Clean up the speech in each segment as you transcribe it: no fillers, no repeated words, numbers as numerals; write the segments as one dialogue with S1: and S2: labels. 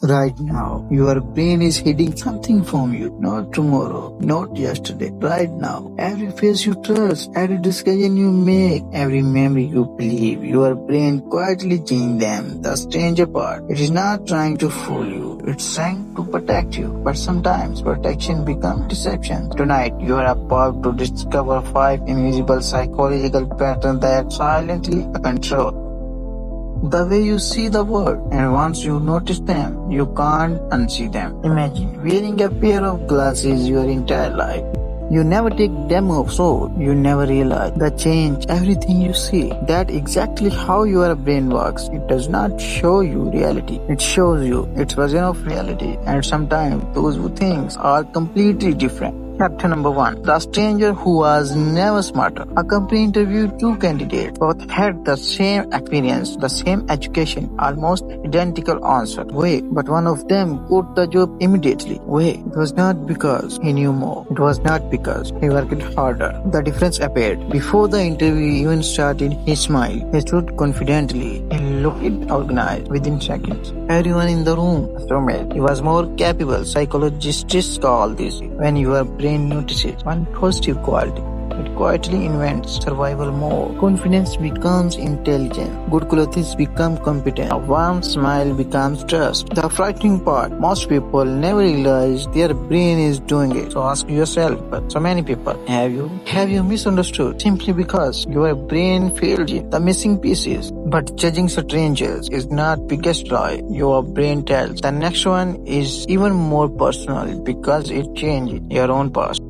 S1: Right now, your brain is hiding something from you. Not tomorrow, not yesterday. Right now, every face you trust, every discussion you make, every memory you believe, your brain quietly changes them. The stranger part, it is not trying to fool you. It's trying to protect you. But sometimes protection becomes deception. Tonight, you are about to discover 5 invisible psychological patterns that silently control the way you see the world, and once you notice them, you can't unsee them. Imagine wearing a pair of glasses your entire life. You never take them off, so you never realize the change everything you see. That's exactly how your brain works. It does not show you reality. It shows you its version of reality, and sometimes those things are completely different. Chapter number 1. The stranger who was never smarter. A company interviewed 2 candidates. Both had the same experience, the same education, almost identical answer. Why? But one of them got the job immediately. Why? It was not because he knew more. It was not because he worked harder. The difference appeared. Before the interview even started, he smiled. He stood confidently. He looked organized within seconds. Everyone in the room assumed he was more capable. Psychologists call this when your brain notices one positive quality. It quietly invents survival mode. Confidence becomes intelligence. Good clothes become competence. A warm smile becomes trust. The frightening part, most people never realize their brain is doing it. So ask yourself, but so many people, have you misunderstood simply because your brain failed you? The missing pieces. But judging strangers is not biggest lie your brain tells. The next one is even more personal because it changes your own past.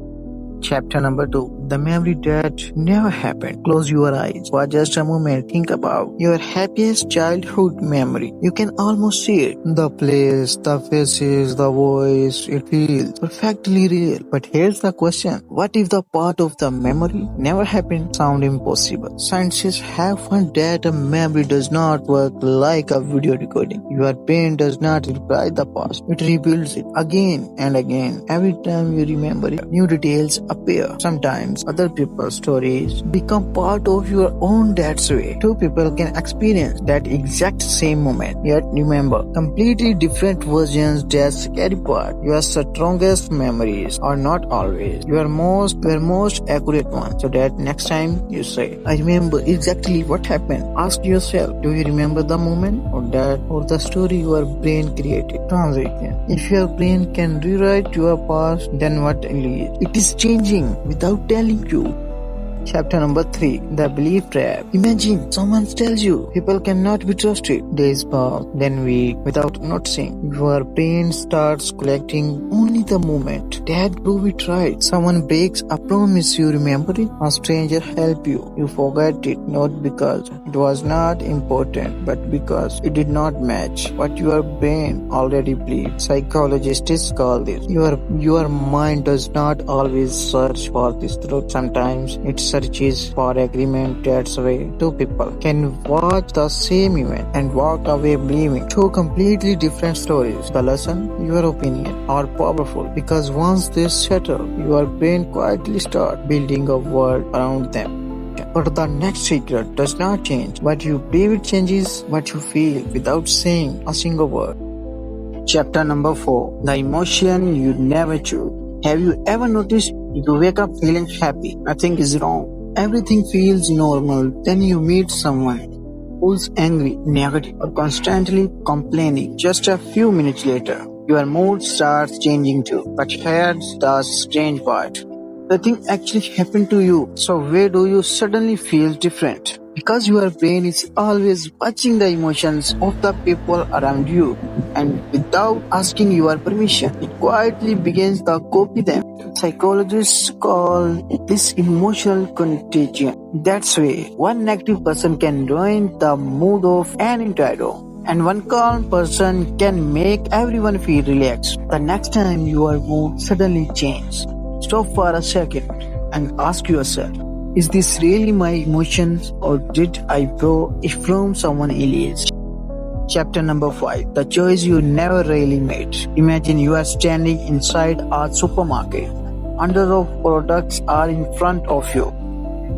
S1: Chapter number 2. The memory that never happened. Close your eyes for just a moment. Think about your happiest childhood memory. You can almost see it. The place, the faces, the voice. It feels perfectly real. But here's the question. What if the part of the memory never happened? Sound impossible. Scientists have found that a memory does not work like a video recording. Your brain does not replay the past. It rebuilds it again and again. Every time you remember it, new details appear. Sometimes other people's stories become part of your own. That's way 2 people can experience that exact same moment, yet remember completely different versions. That's the scary part. Your strongest memories are not always your most accurate ones. So that next time you say, I remember exactly what happened, ask yourself, do you remember the moment or the story your brain created? Transition. If your brain can rewrite your past, then what leads? It is changing without telling you. Chapter number 3. The belief trap. Imagine someone tells you people cannot be trusted. Days pass, then weeks, without noticing. Your brain starts collecting only the moment that prove it right. Someone breaks a promise, you remember it. A stranger help you. You forget it, not because it was not important, but because it did not match what your brain already believed. Psychologists call this. Your mind does not always search for this truth. Sometimes it searches for agreement. That's why 2 people can watch the same event and walk away believing 2 completely different stories. The lesson, your opinion, are powerful because once they settle, your brain quietly starts building a world around them. But the next secret does not change what you believe, it changes what you feel without saying a single word. Chapter number 4. The emotion you never choose. Have you ever noticed you wake up feeling happy? Nothing is wrong. Everything feels normal. Then you meet someone who's angry, negative, or constantly complaining. Just a few minutes later, your mood starts changing too. But here's the strange part. Nothing actually happened to you. So where do you suddenly feel different? Because your brain is always watching the emotions of the people around you, and without asking your permission, it quietly begins to copy them. Psychologists call this emotional contagion. That's why one negative person can ruin the mood of an entire room, and one calm person can make everyone feel relaxed. The next time your mood suddenly changes, stop for a second and ask yourself, is this really my emotions or did I borrow it from someone else? Chapter number 5. The choice you never really made. Imagine you are standing inside a supermarket. Hundreds of products are in front of you.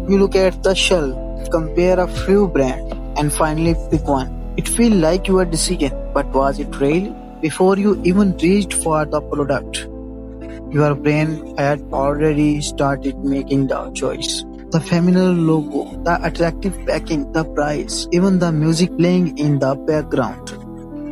S1: You look at the shelf, compare a few brands, and finally pick one. It feels like your decision, but was it really? before you even reached for the product. Your brain had already started making the choice. The familiar logo, the attractive packing, the price, even the music playing in the background.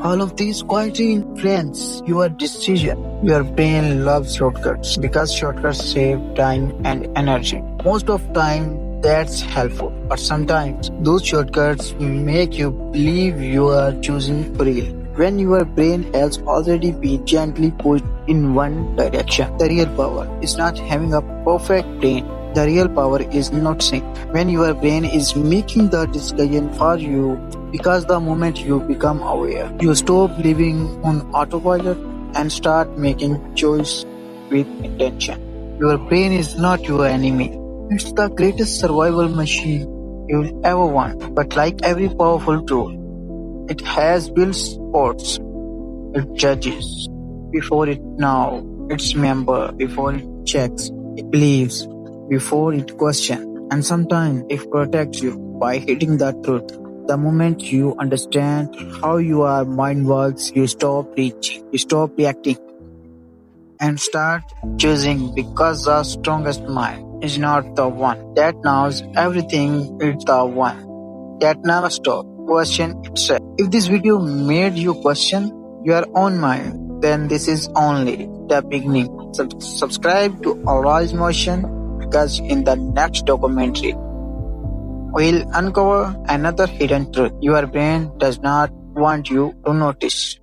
S1: All of these quietly influence your decision. Your brain loves shortcuts because shortcuts save time and energy. Most of time that's helpful, but sometimes those shortcuts make you believe you are choosing freely when your brain has already been gently pushed in one direction. The real power is not having a perfect brain. The real power is not sync. When your brain is making the decision for you, because the moment you become aware, you stop living on autopilot and start making choice with intention. Your brain is not your enemy. It's the greatest survival machine you'll ever want. But like every powerful tool, it has built spots. It judges before it now. It's member before it checks. It believes before it questions. And sometimes it protects you by hitting the truth. The moment you understand how your mind works, you stop reaching, you stop reacting, and start choosing because the strongest mind is not the one that knows everything, it's the one that never stops question itself. If this video made you question your own mind, then this is only the beginning. Subscribe to Arise Motion because in the next documentary, we'll uncover another hidden truth your brain does not want you to notice.